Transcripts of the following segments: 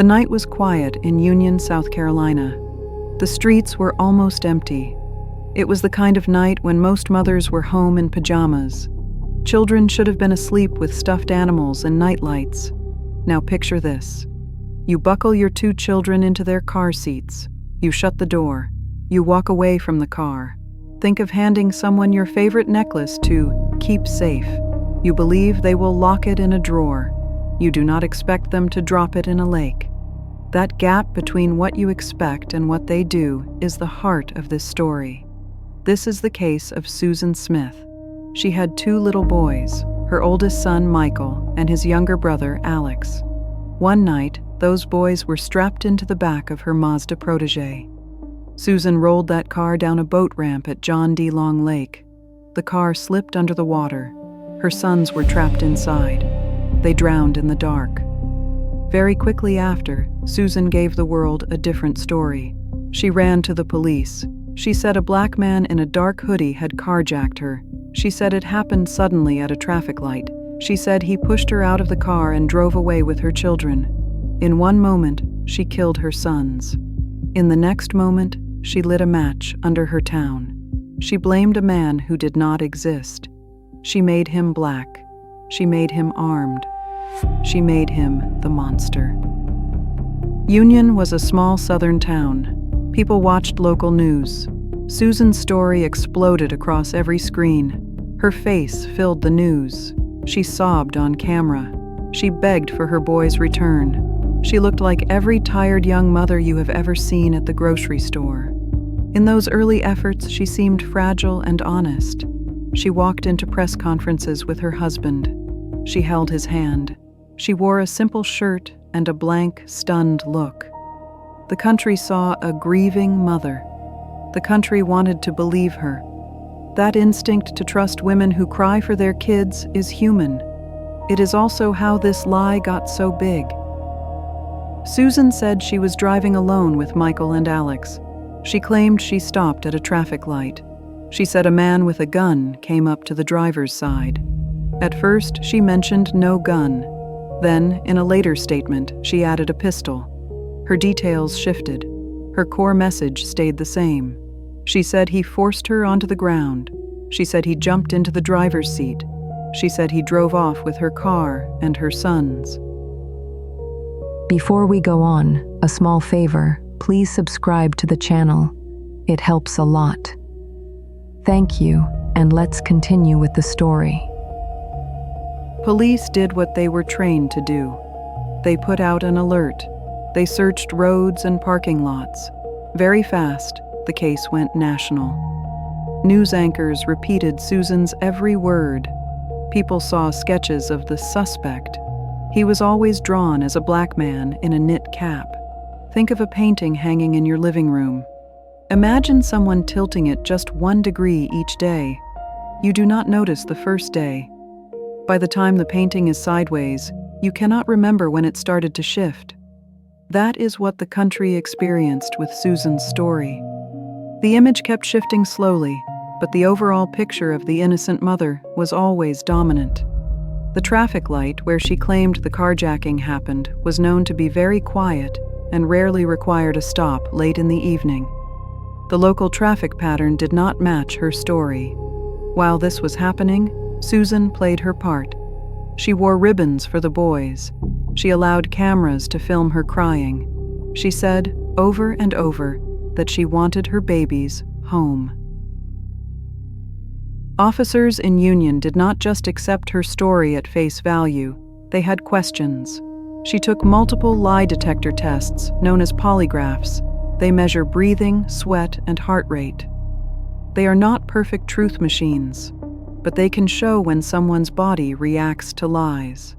The night was quiet in Union, South Carolina. The streets were almost empty. It was the kind of night when most mothers were home in pajamas. Children should have been asleep with stuffed animals and nightlights. Now picture this. You buckle your 2 children into their car seats. You shut the door. You walk away from the car. Think of handing someone your favorite necklace to keep safe. You believe they will lock it in a drawer. You do not expect them to drop it in a lake. That gap between what you expect and what they do is the heart of this story. This is the case of Susan Smith. She had 2 little boys, her oldest son Michael and his younger brother Alex. One night, those boys were strapped into the back of her Mazda Protege. Susan rolled that car down a boat ramp at John D. Long Lake. The car slipped under the water. Her sons were trapped inside. They drowned in the dark. Very quickly after, Susan gave the world a different story. She ran to the police. She said a black man in a dark hoodie had carjacked her. She said it happened suddenly at a traffic light. She said he pushed her out of the car and drove away with her children. In one moment, she killed her sons. In the next moment, she lit a match under her town. She blamed a man who did not exist. She made him black. She made him armed. She made him the monster. Union was a small southern town. People watched local news. Susan's story exploded across every screen. Her face filled the news. She sobbed on camera. She begged for her boy's return. She looked like every tired young mother you have ever seen at the grocery store. In those early efforts, she seemed fragile and honest. She walked into press conferences with her husband. She held his hand. She wore a simple shirt and a blank, stunned look. The country saw a grieving mother. The country wanted to believe her. That instinct to trust women who cry for their kids is human. It is also how this lie got so big. Susan said she was driving alone with Michael and Alex. She claimed she stopped at a traffic light. She said a man with a gun came up to the driver's side. At first, she mentioned no gun. Then, in a later statement, she added a pistol. Her details shifted. Her core message stayed the same. She said he forced her onto the ground. She said he jumped into the driver's seat. She said he drove off with her car and her sons. Before we go on, a small favor, please subscribe to the channel. It helps a lot. Thank you, and let's continue with the story. Police did what they were trained to do. They put out an alert. They searched roads and parking lots. Very fast, the case went national. News anchors repeated Susan's every word. People saw sketches of the suspect. He was always drawn as a black man in a knit cap. Think of a painting hanging in your living room. Imagine someone tilting it just 1 degree each day. You do not notice the first day. By the time the painting is sideways, you cannot remember when it started to shift. That is what the country experienced with Susan's story. The image kept shifting slowly, but the overall picture of the innocent mother was always dominant. The traffic light where she claimed the carjacking happened was known to be very quiet and rarely required a stop late in the evening. The local traffic pattern did not match her story. While this was happening, Susan played her part. She wore ribbons for the boys. She allowed cameras to film her crying. She said, over and over, that she wanted her babies home. Officers in Union did not just accept her story at face value. They had questions. She took multiple lie detector tests, known as polygraphs. They measure breathing, sweat, and heart rate. They are not perfect truth machines, but they can show when someone's body reacts to lies.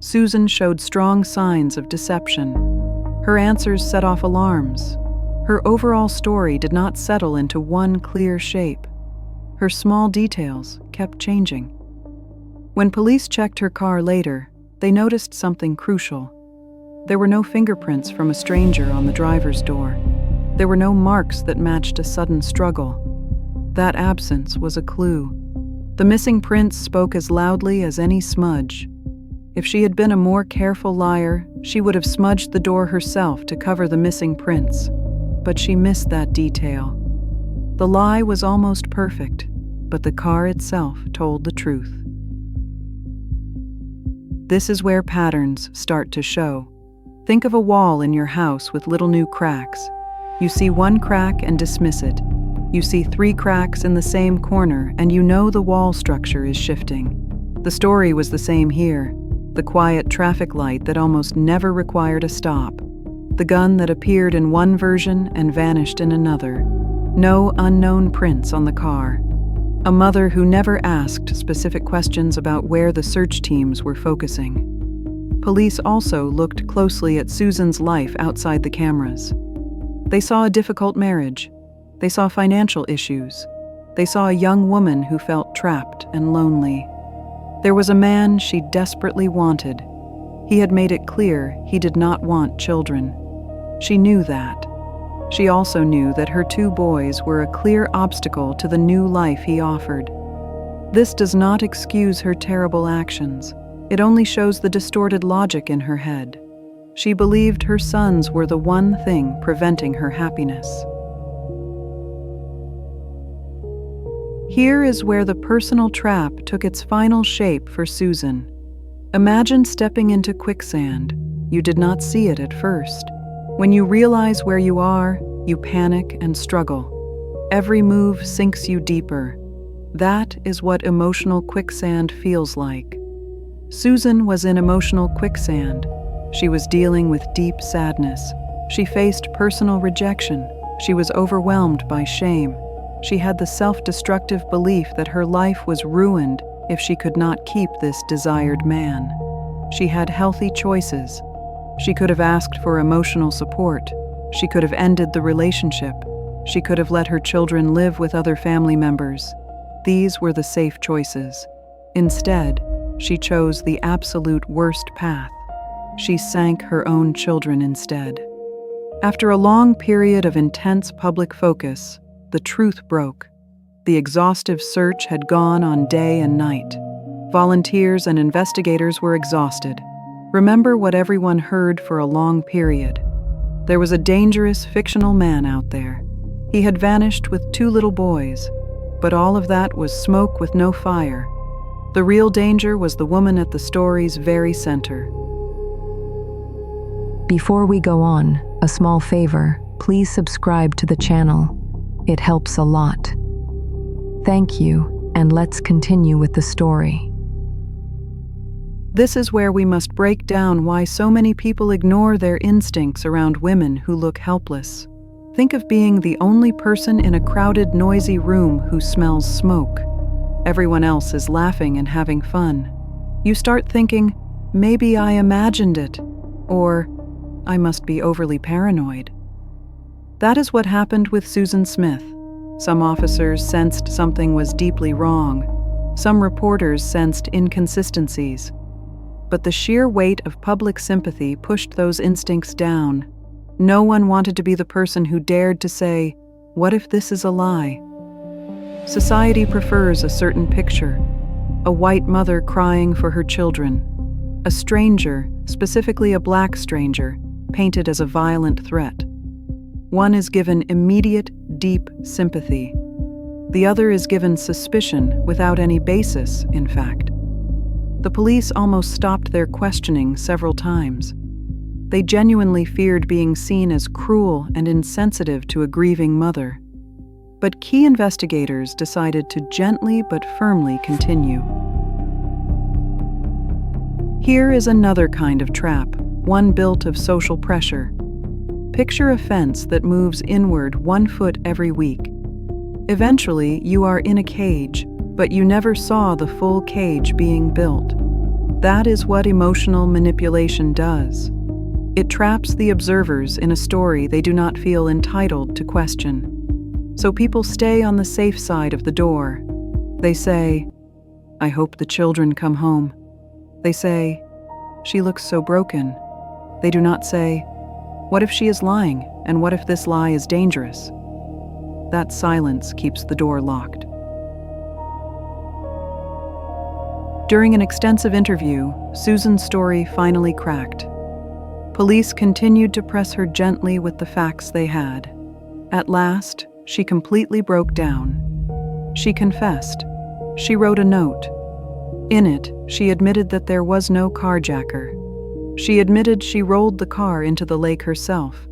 Susan showed strong signs of deception. Her answers set off alarms. Her overall story did not settle into one clear shape. Her small details kept changing. When police checked her car later, they noticed something crucial. There were no fingerprints from a stranger on the driver's door. There were no marks that matched a sudden struggle. That absence was a clue. The missing prints spoke as loudly as any smudge. If she had been a more careful liar, she would have smudged the door herself to cover the missing prints. But she missed that detail. The lie was almost perfect, but the car itself told the truth. This is where patterns start to show. Think of a wall in your house with little new cracks. You see one crack and dismiss it. You see 3 cracks in the same corner, and you know the wall structure is shifting. The story was the same here. The quiet traffic light that almost never required a stop. The gun that appeared in one version and vanished in another. No unknown prints on the car. A mother who never asked specific questions about where the search teams were focusing. Police also looked closely at Susan's life outside the cameras. They saw a difficult marriage. They saw financial issues. They saw a young woman who felt trapped and lonely. There was a man she desperately wanted. He had made it clear he did not want children. She knew that. She also knew that her 2 boys were a clear obstacle to the new life he offered. This does not excuse her terrible actions. It only shows the distorted logic in her head. She believed her sons were the one thing preventing her happiness. Here is where the personal trap took its final shape for Susan. Imagine stepping into quicksand. You did not see it at first. When you realize where you are, you panic and struggle. Every move sinks you deeper. That is what emotional quicksand feels like. Susan was in emotional quicksand. She was dealing with deep sadness. She faced personal rejection. She was overwhelmed by shame. She had the self-destructive belief that her life was ruined if she could not keep this desired man. She had healthy choices. She could have asked for emotional support. She could have ended the relationship. She could have let her children live with other family members. These were the safe choices. Instead, she chose the absolute worst path. She sank her own children instead. After a long period of intense public focus, the truth broke. The exhaustive search had gone on day and night. Volunteers and investigators were exhausted. Remember what everyone heard for a long period. There was a dangerous, fictional man out there. He had vanished with 2 little boys, but all of that was smoke with no fire. The real danger was the woman at the story's very center. Before we go on, a small favor, please subscribe to the channel. It helps a lot. Thank you, and let's continue with the story. This is where we must break down why so many people ignore their instincts around women who look helpless. Think of being the only person in a crowded, noisy room who smells smoke. Everyone else is laughing and having fun. You start thinking, maybe I imagined it, or I must be overly paranoid. That is what happened with Susan Smith. Some officers sensed something was deeply wrong. Some reporters sensed inconsistencies. But the sheer weight of public sympathy pushed those instincts down. No one wanted to be the person who dared to say, "What if this is a lie?" Society prefers a certain picture: a white mother crying for her children, a stranger, specifically a black stranger, painted as a violent threat. One is given immediate, deep sympathy. The other is given suspicion without any basis, in fact. The police almost stopped their questioning several times. They genuinely feared being seen as cruel and insensitive to a grieving mother. But key investigators decided to gently but firmly continue. Here is another kind of trap, one built of social pressure. Picture a fence that moves inward 1 foot every week. Eventually, you are in a cage, but you never saw the full cage being built. That is what emotional manipulation does. It traps the observers in a story they do not feel entitled to question. So people stay on the safe side of the door. They say, "I hope the children come home." They say, "She looks so broken." They do not say, "What if she is lying, and what if this lie is dangerous?" That silence keeps the door locked. During an extensive interview, Susan's story finally cracked. Police continued to press her gently with the facts they had. At last, she completely broke down. She confessed. She wrote a note. In it, she admitted that there was no carjacker. She admitted she rolled the car into the lake herself.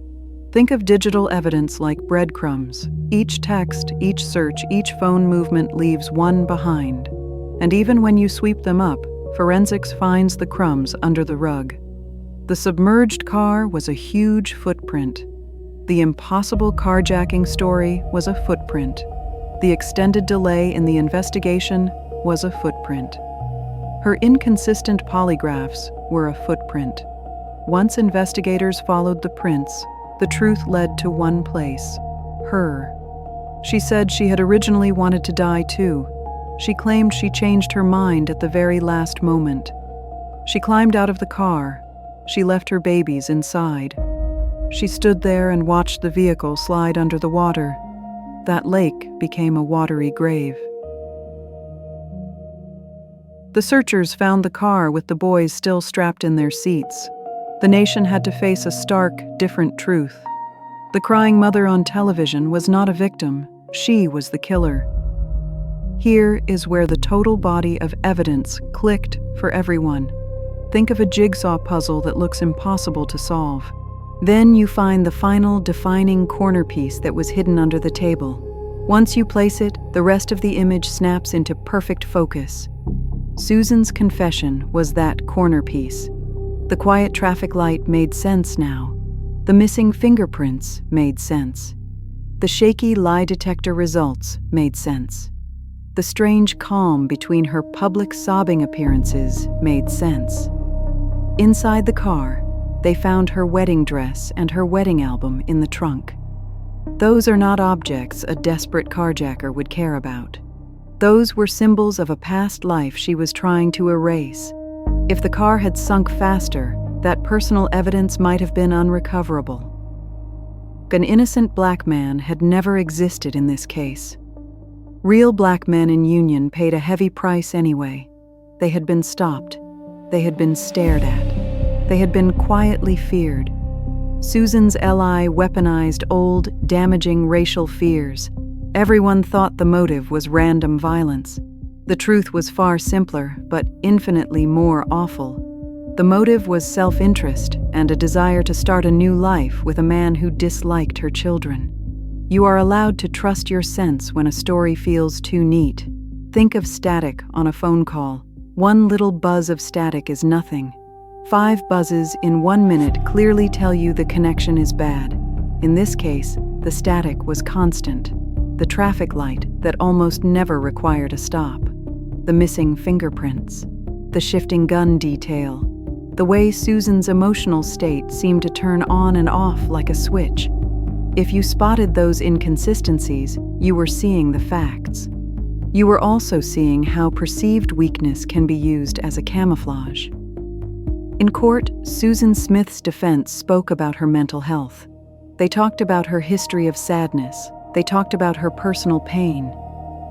Think of digital evidence like breadcrumbs. Each text, each search, each phone movement leaves one behind. And even when you sweep them up, forensics finds the crumbs under the rug. The submerged car was a huge footprint. The impossible carjacking story was a footprint. The extended delay in the investigation was a footprint. Her inconsistent polygraphs were a footprint. Once investigators followed the prints, the truth led to one place: her. She said she had originally wanted to die too. She claimed she changed her mind at the very last moment. She climbed out of the car. She left her babies inside. She stood there and watched the vehicle slide under the water. That lake became a watery grave. The searchers found the car with the boys still strapped in their seats. The nation had to face a stark, different truth. The crying mother on television was not a victim. She was the killer. Here is where the total body of evidence clicked for everyone. Think of a jigsaw puzzle that looks impossible to solve. Then you find the final defining corner piece that was hidden under the table. Once you place it, the rest of the image snaps into perfect focus. Susan's confession was that corner piece. The quiet traffic light made sense now. The missing fingerprints made sense. The shaky lie detector results made sense. The strange calm between her public sobbing appearances made sense. Inside the car, they found her wedding dress and her wedding album in the trunk. Those are not objects a desperate carjacker would care about. Those were symbols of a past life she was trying to erase. If the car had sunk faster, that personal evidence might have been unrecoverable. An innocent black man had never existed in this case. Real black men in Union paid a heavy price anyway. They had been stopped. They had been stared at. They had been quietly feared. Susan's LI weaponized old, damaging racial fears. Everyone thought the motive was random violence. The truth was far simpler, but infinitely more awful. The motive was self-interest and a desire to start a new life with a man who disliked her children. You are allowed to trust your sense when a story feels too neat. Think of static on a phone call. One little buzz of static is nothing. 5 buzzes in 1 minute clearly tell you the connection is bad. In this case, the static was constant. The traffic light that almost never required a stop. The missing fingerprints. The shifting gun detail. The way Susan's emotional state seemed to turn on and off like a switch. If you spotted those inconsistencies, you were seeing the facts. You were also seeing how perceived weakness can be used as a camouflage. In court, Susan Smith's defense spoke about her mental health. They talked about her history of sadness. They talked about her personal pain.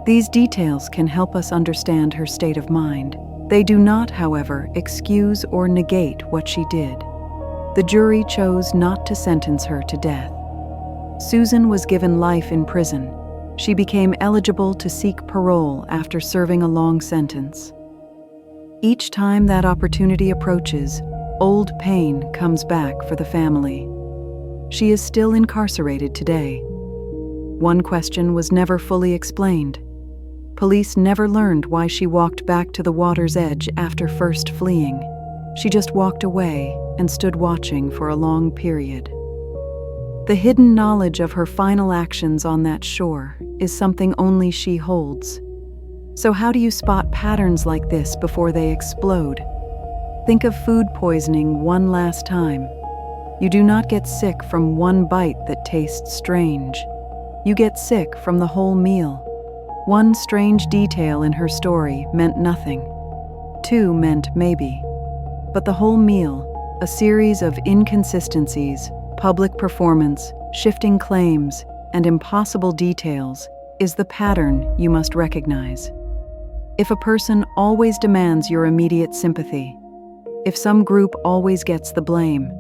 These details can help us understand her state of mind. They do not, however, excuse or negate what she did. The jury chose not to sentence her to death. Susan was given life in prison. She became eligible to seek parole after serving a long sentence. Each time that opportunity approaches, old pain comes back for the family. She is still incarcerated today. One question was never fully explained. Police never learned why she walked back to the water's edge after first fleeing. She just walked away and stood watching for a long period. The hidden knowledge of her final actions on that shore is something only she holds. So how do you spot patterns like this before they explode? Think of food poisoning one last time. You do not get sick from one bite that tastes strange. You get sick from the whole meal. One strange detail in her story meant nothing. 2 meant maybe. But the whole meal, a series of inconsistencies, public performance, shifting claims, and impossible details, is the pattern you must recognize. If a person always demands your immediate sympathy, if some group always gets the blame,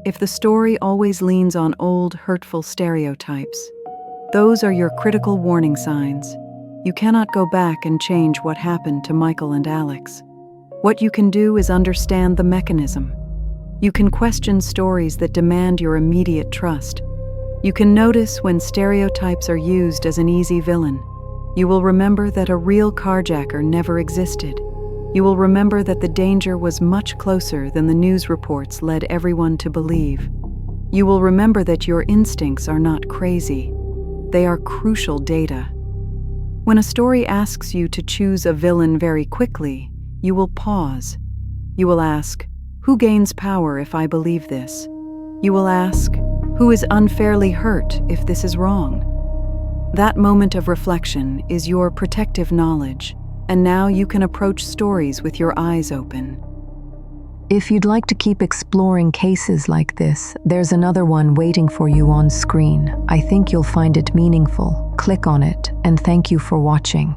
if the story always leans on old, hurtful stereotypes, those are your critical warning signs. You cannot go back and change what happened to Michael and Alex. What you can do is understand the mechanism. You can question stories that demand your immediate trust. You can notice when stereotypes are used as an easy villain. You will remember that a real carjacker never existed. You will remember that the danger was much closer than the news reports led everyone to believe. You will remember that your instincts are not crazy. They are crucial data. When a story asks you to choose a villain very quickly, you will pause. You will ask, who gains power if I believe this? You will ask, who is unfairly hurt if this is wrong? That moment of reflection is your protective knowledge, and now you can approach stories with your eyes open. If you'd like to keep exploring cases like this, there's another one waiting for you on screen. I think you'll find it meaningful. Click on it, and thank you for watching.